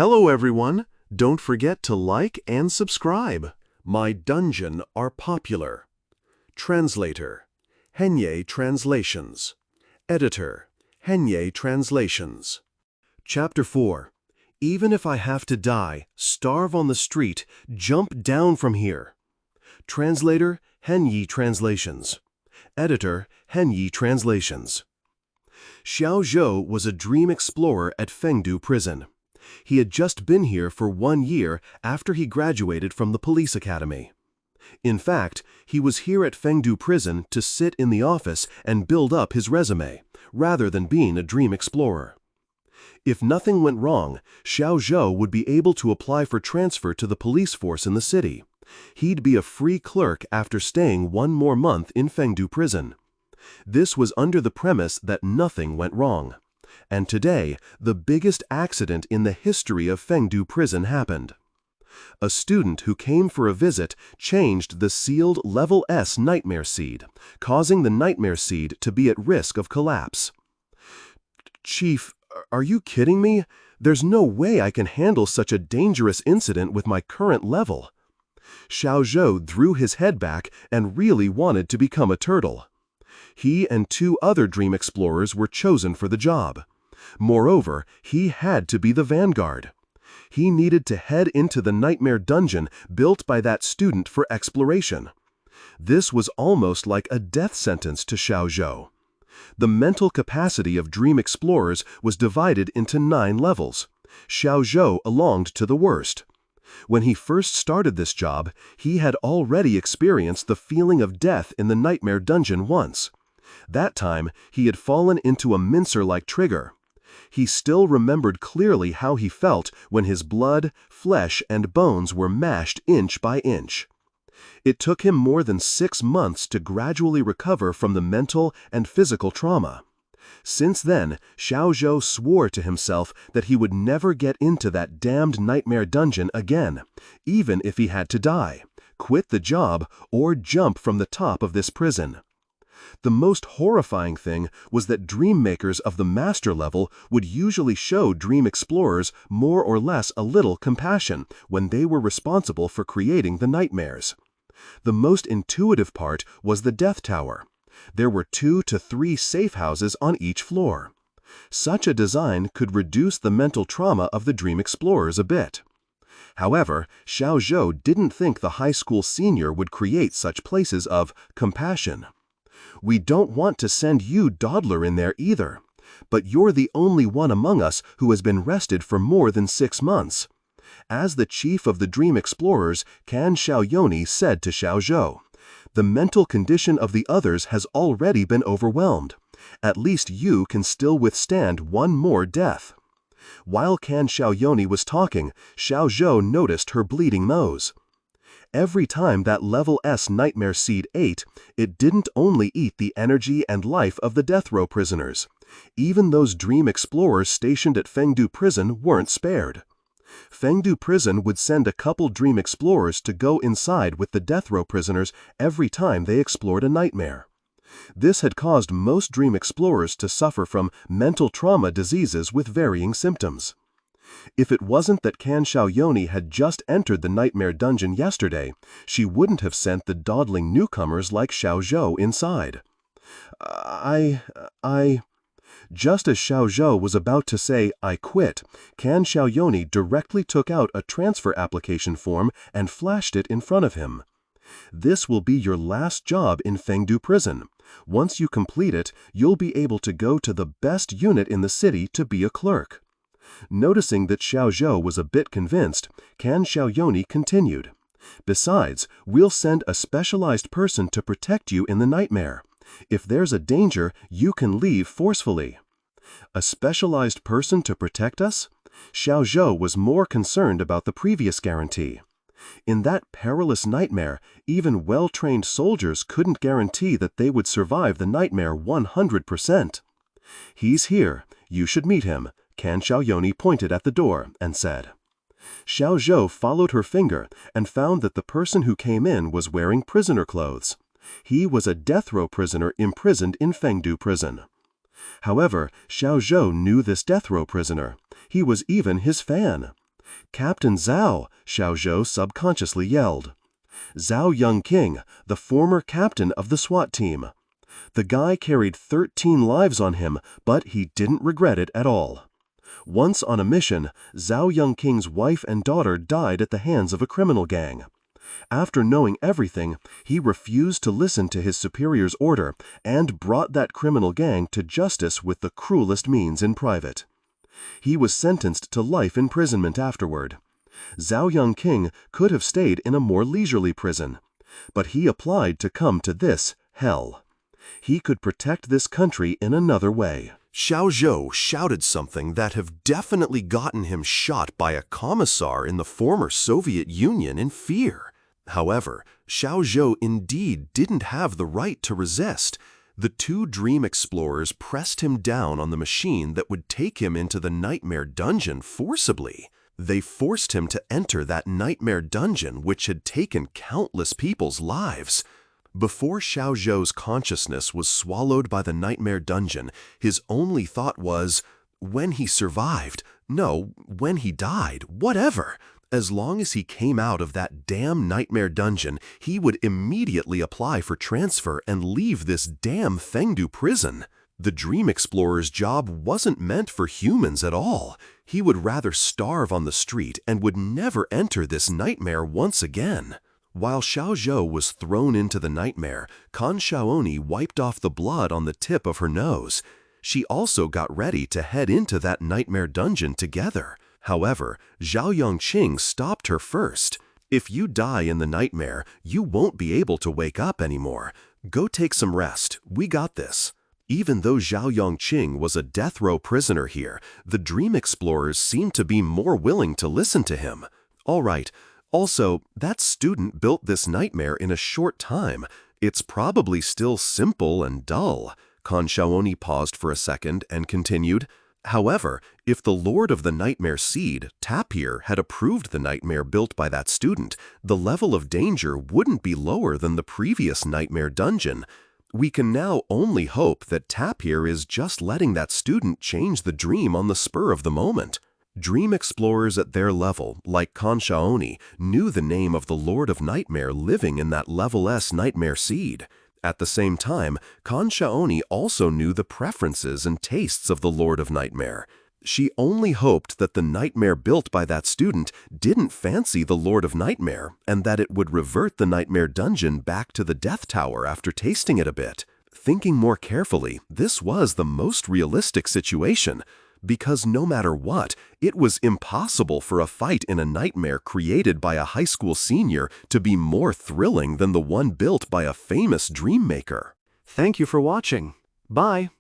Hello everyone! Don't forget to like and subscribe. My dungeon are popular. Translator, Henye Translations. Editor, Henye Translations. Chapter 4. Even if I have to die, starve on the street, jump down from here. Translator, Henye Translations. Editor, Henye Translations. Xiao Zhou was a dream explorer at Fengdu Prison. He had just been here for 1 year after he graduated from the police academy. In fact, he was here at Fengdu Prison to sit in the office and build up his resume, rather than being a dream explorer. If nothing went wrong, Xiao Zhou would be able to apply for transfer to the police force in the city. He'd be a free clerk after staying 1 more month in Fengdu Prison. This was under the premise that nothing went wrong. And today, the biggest accident in the history of Fengdu Prison happened. A student who came for a visit changed the sealed Level S nightmare seed, causing the nightmare seed to be at risk of collapse. Chief, are you kidding me? There's no way I can handle such a dangerous incident with my current level. Xiao Zhou threw his head back and really wanted to become a turtle. He and 2 other dream explorers were chosen for the job. Moreover, he had to be the vanguard. He needed to head into the nightmare dungeon built by that student for exploration. This was almost like a death sentence to Xiao Zhou. The mental capacity of dream explorers was divided into 9 levels. Xiao Zhou belonged to the worst. When he first started this job, he had already experienced the feeling of death in the nightmare dungeon once. That time, he had fallen into a mincer-like trigger. He still remembered clearly how he felt when his blood, flesh, and bones were mashed inch by inch. It took him more than 6 months to gradually recover from the mental and physical trauma. Since then, Xiao Zhou swore to himself that he would never get into that damned nightmare dungeon again, even if he had to die, quit the job, or jump from the top of this prison. The most horrifying thing was that dream makers of the master level would usually show dream explorers more or less a little compassion when they were responsible for creating the nightmares. The most intuitive part was the death tower. There were 2 to 3 safe houses on each floor. Such a design could reduce the mental trauma of the dream explorers a bit. However, Xiao Zhou didn't think the high school senior would create such places of compassion. We don't want to send you Dawdler in there either, but you're the only one among us who has been rested for more than 6 months. As the chief of the dream explorers, Can Xiaoyoni said to Xiao Zhou, the mental condition of the others has already been overwhelmed. At least you can still withstand 1 more death. While Can Xiaoyoni was talking, Xiao Zhou noticed her bleeding nose. Every time that Level S nightmare seed ate, it didn't only eat the energy and life of the death row prisoners. Even those dream explorers stationed at Fengdu Prison weren't spared. Fengdu Prison would send a couple dream explorers to go inside with the death row prisoners every time they explored a nightmare. This had caused most dream explorers to suffer from mental trauma diseases with varying symptoms. If it wasn't that Can Xiaoyoni had just entered the nightmare dungeon yesterday, she wouldn't have sent the dawdling newcomers like Xiao Zhou inside. Just as Xiao Zhou was about to say, I quit, Can Xiaoyoni directly took out a transfer application form and flashed it in front of him. This will be your last job in Fengdu Prison. Once you complete it, you'll be able to go to the best unit in the city to be a clerk. Noticing that Xiao Zhou was a bit convinced, Can Xiaoyoni continued. Besides, we'll send a specialized person to protect you in the nightmare. If there's a danger, you can leave forcefully. A specialized person to protect us? Xiao Zhou was more concerned about the previous guarantee. In that perilous nightmare, even well-trained soldiers couldn't guarantee that they would survive the nightmare 100%. He's here. You should meet him. Can Xiaoyoni pointed at the door and said. Xiao Zhou followed her finger and found that the person who came in was wearing prisoner clothes. He was a death row prisoner imprisoned in Fengdu Prison. However, Xiao Zhou knew this death row prisoner. He was even his fan. "Captain Zhao!" Xiao Zhou subconsciously yelled. Zhao Yongqing, the former captain of the SWAT team. The guy carried 13 lives on him, but he didn't regret it at all. Once on a mission, Zhao Yongqing's wife and daughter died at the hands of a criminal gang. After knowing everything, he refused to listen to his superior's order and brought that criminal gang to justice with the cruelest means in private. He was sentenced to life imprisonment afterward. Zhao Yongqing could have stayed in a more leisurely prison, but he applied to come to this hell. He could protect this country in another way. Xiao Zhou shouted something that have definitely gotten him shot by a commissar in the former Soviet Union in fear. However, Xiao Zhou indeed didn't have the right to resist. The two dream explorers pressed him down on the machine that would take him into the nightmare dungeon forcibly. They forced him to enter that nightmare dungeon which had taken countless people's lives. Before Xiao Zhou's consciousness was swallowed by the nightmare dungeon, his only thought was, when he survived, no, when he died, whatever. As long as he came out of that damn nightmare dungeon, he would immediately apply for transfer and leave this damn Fengdu prison. The Dream Explorer's job wasn't meant for humans at all. He would rather starve on the street and would never enter this nightmare once again. While Xiao Zhou was thrown into the nightmare, Kan Xiaoni wiped off the blood on the tip of her nose. She also got ready to head into that nightmare dungeon together. However, Zhao Yongqing stopped her first. If you die in the nightmare, you won't be able to wake up anymore. Go take some rest. We got this. Even though Zhao Yongqing was a death row prisoner here, the Dream Explorers seemed to be more willing to listen to him. All right. Also, that student built this nightmare in a short time. It's probably still simple and dull. Kan Xiaoni paused for a second and continued. However, if the Lord of the Nightmare Seed, Tapir, had approved the nightmare built by that student, the level of danger wouldn't be lower than the previous nightmare dungeon. We can now only hope that Tapir is just letting that student change the dream on the spur of the moment. Dream explorers at their level, like Kan Xiaoni, knew the name of the Lord of Nightmare living in that Level S Nightmare Seed. At the same time, Kan Xiaoni also knew the preferences and tastes of the Lord of Nightmare. She only hoped that the nightmare built by that student didn't fancy the Lord of Nightmare and that it would revert the nightmare dungeon back to the Death Tower after tasting it a bit. Thinking more carefully, this was the most realistic situation. Because no matter what, it was impossible for a fight in a nightmare created by a high school senior to be more thrilling than the one built by a famous dream maker. Thank you for watching. Bye.